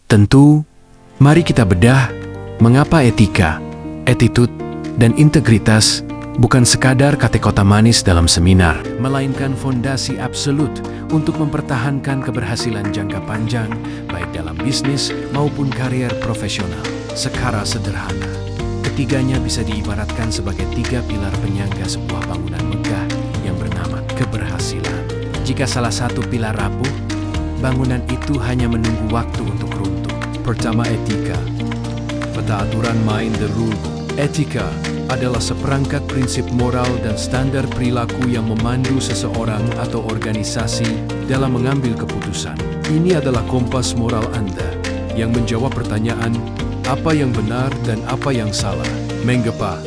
Tentu, mari kita bedah mengapa etika, attitude, dan integritas bukan sekadar kata-kata manis dalam seminar, melainkan fondasi absolut untuk mempertahankan keberhasilan jangka panjang, baik dalam bisnis maupun karier profesional. Secara sederhana, ketiganya bisa diibaratkan sebagai 3 pilar penyangga sebuah bangunan megah yang bernama keberhasilan. Jika salah satu pilar rapuh, bangunan itu hanya menunggu waktu untuk runtuh. Pertama, etika. Pada aturan main the rule book. Etika adalah seperangkat prinsip moral dan standar perilaku yang memandu seseorang atau organisasi dalam mengambil keputusan. Ini adalah kompas moral Anda yang menjawab pertanyaan apa yang benar dan apa yang salah. Mengapa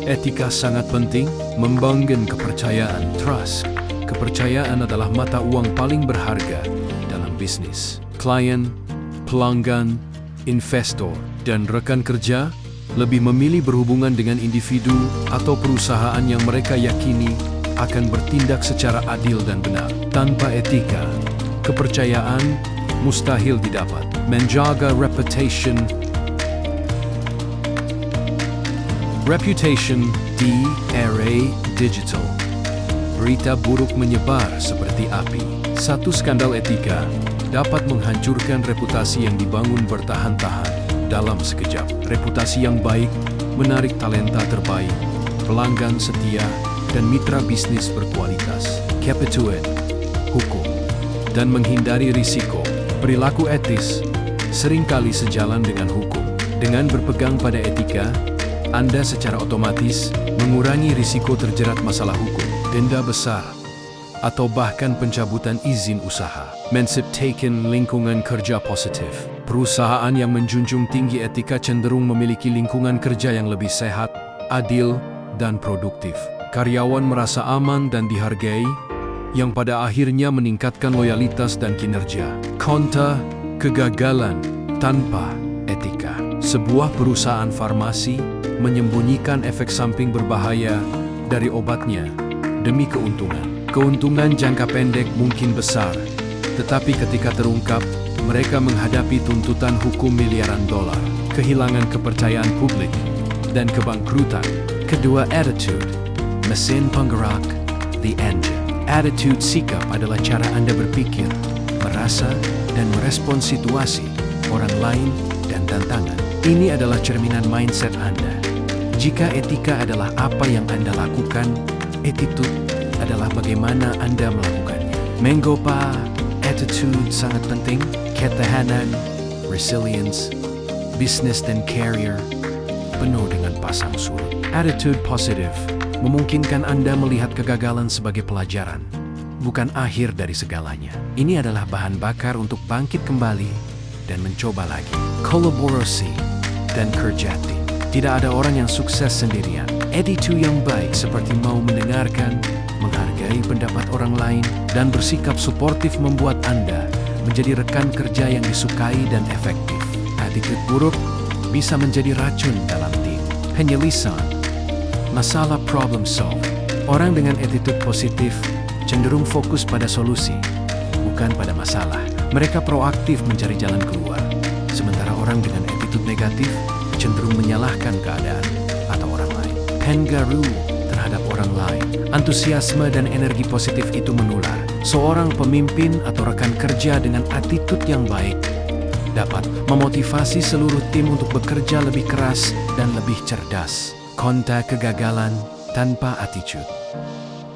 etika sangat penting? Membangun kepercayaan, trust. Kepercayaan adalah mata uang paling berharga dalam bisnis. Klien, pelanggan, investor, dan rekan kerja lebih memilih berhubungan dengan individu atau perusahaan yang mereka yakini akan bertindak secara adil dan benar. Tanpa etika, kepercayaan mustahil didapat. Menjaga reputation di era digital. Berita buruk menyebar seperti api. Satu skandal etika dapat menghancurkan reputasi yang dibangun bertahan-tahan dalam sekejap. Reputasi yang baik menarik talenta terbaik, pelanggan setia, dan mitra bisnis berkualitas. Kepatuhan, hukum, dan menghindari risiko. Perilaku etis seringkali sejalan dengan hukum. Dengan berpegang pada etika, Anda secara otomatis mengurangi risiko terjerat masalah hukum, denda besar, atau bahkan pencabutan izin usaha. Menciptakan lingkungan kerja positif. Perusahaan yang menjunjung tinggi etika cenderung memiliki lingkungan kerja yang lebih sehat, adil, dan produktif. Karyawan merasa aman dan dihargai, yang pada akhirnya meningkatkan loyalitas dan kinerja. Kontra kegagalan tanpa etika. Sebuah perusahaan farmasi menyembunyikan efek samping berbahaya dari obatnya demi keuntungan. Keuntungan jangka pendek mungkin besar, tetapi ketika terungkap, mereka menghadapi tuntutan hukum miliaran dolar, kehilangan kepercayaan publik, dan kebangkrutan. Kedua, attitude, mesin penggerak, the engine. Attitude sikap adalah cara Anda berpikir, merasa, dan merespons situasi, orang lain, dan tantangan. Ini adalah cerminan mindset Anda. Jika etika adalah apa yang Anda lakukan, attitude adalah bagaimana Anda melakukannya. Mengapa attitude sangat penting? Ketahanan, resilience, bisnis dan career penuh dengan pasang surut. Attitude positif memungkinkan Anda melihat kegagalan sebagai pelajaran, bukan akhir dari segalanya. Ini adalah bahan bakar untuk bangkit kembali dan mencoba lagi. Kolaborasi dan kerja tim. Tidak ada orang yang sukses sendirian. Attitude yang baik seperti mau mendengarkan, menghargai pendapat orang lain, dan bersikap suportif membuat Anda menjadi rekan kerja yang disukai dan efektif. Attitude buruk bisa menjadi racun dalam tim. Penyelesaian masalah, problem solving. Orang dengan attitude positif cenderung fokus pada solusi, bukan pada masalah. Mereka proaktif mencari jalan keluar. Sementara orang dengan attitude negatif cenderung menyalahkan keadaan atau orang lain. Pengaruh terhadap orang lain. Antusiasme dan energi positif itu menular. Seorang pemimpin atau rekan kerja dengan attitude yang baik dapat memotivasi seluruh tim untuk bekerja lebih keras dan lebih cerdas. Kontra kegagalan tanpa attitude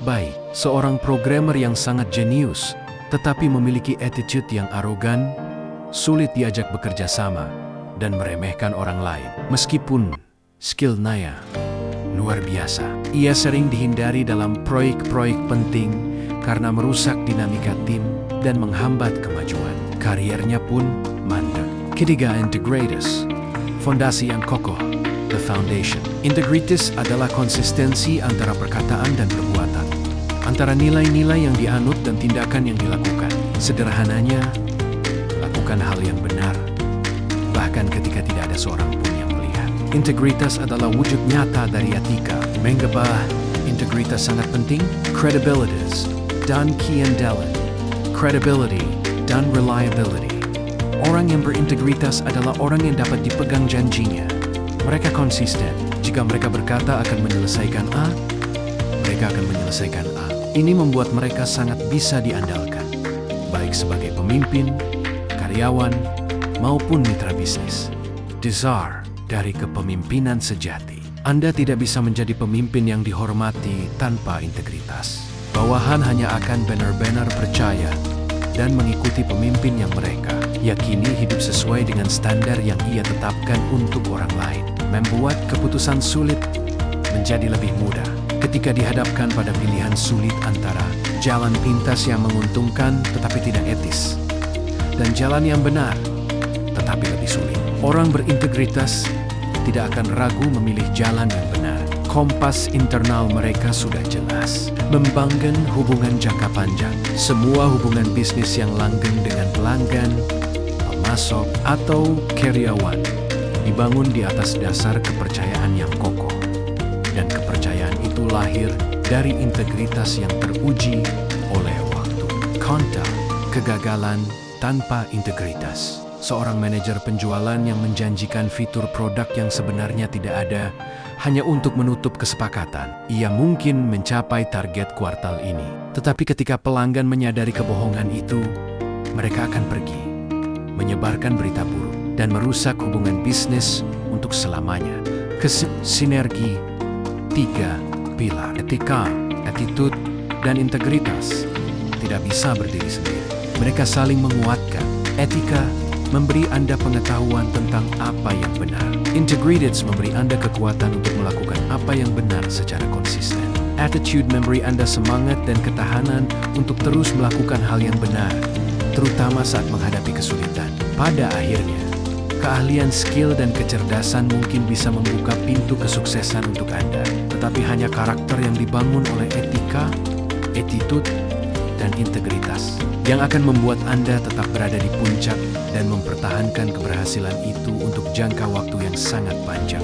baik. Seorang programmer yang sangat jenius tetapi memiliki attitude yang arogan, sulit diajak bekerja sama dan meremehkan orang lain. Meskipun skill-nya luar biasa, ia sering dihindari dalam proyek-proyek penting karena merusak dinamika tim dan menghambat kemajuan. Kariernya pun mandek. Ketiga, integritas. Fondasi yang kokoh, the foundation. Integritas adalah konsistensi antara perkataan dan perbuatan, antara nilai-nilai yang dianut dan tindakan yang dilakukan. Sederhananya, lakukan hal yang benar, bahkan ketika tidak ada seorang pun yang melihat. Integritas adalah wujud nyata dari etika. Mengapa integritas sangat penting? Credibilities dan keandalan. Credibility dan reliability. Orang yang berintegritas adalah orang yang dapat dipegang janjinya. Mereka konsisten. Jika mereka berkata akan menyelesaikan A, mereka akan menyelesaikan A. Ini membuat mereka sangat bisa diandalkan, baik sebagai pemimpin, karyawan, maupun mitra bisnis. Desire dari kepemimpinan sejati. Anda tidak bisa menjadi pemimpin yang dihormati tanpa integritas. Bawahan hanya akan benar-benar percaya dan mengikuti pemimpin yang mereka yakini hidup sesuai dengan standar yang ia tetapkan untuk orang lain. Membuat keputusan sulit menjadi lebih mudah ketika dihadapkan pada pilihan sulit antara jalan pintas yang menguntungkan tetapi tidak etis dan jalan yang benar tetapi lebih sulit. Orang berintegritas tidak akan ragu memilih jalan yang benar. Kompas internal mereka sudah jelas. Membangun hubungan jangka panjang. Semua hubungan bisnis yang langgeng dengan pelanggan, pemasok, atau karyawan dibangun di atas dasar kepercayaan yang kokoh. Dan kepercayaan itu lahir dari integritas yang teruji oleh waktu. Konta, kegagalan tanpa integritas. Seorang manajer penjualan yang menjanjikan fitur produk yang sebenarnya tidak ada hanya untuk menutup kesepakatan. Ia mungkin mencapai target kuartal ini. Tetapi ketika pelanggan menyadari kebohongan itu, mereka akan pergi, menyebarkan berita buruk, dan merusak hubungan bisnis untuk selamanya. Sinergi 3 pilar. Etika, attitude, dan integritas tidak bisa berdiri sendiri. Mereka saling menguatkan. Etika memberi Anda pengetahuan tentang apa yang benar. Integritas memberi Anda kekuatan untuk melakukan apa yang benar secara konsisten. Attitude memberi Anda semangat dan ketahanan untuk terus melakukan hal yang benar, terutama saat menghadapi kesulitan. Pada akhirnya, keahlian, skill, dan kecerdasan mungkin bisa membuka pintu kesuksesan untuk Anda, tetapi hanya karakter yang dibangun oleh etika, attitude, dan integritas yang akan membuat Anda tetap berada di puncak dan mempertahankan keberhasilan itu untuk jangka waktu yang sangat panjang.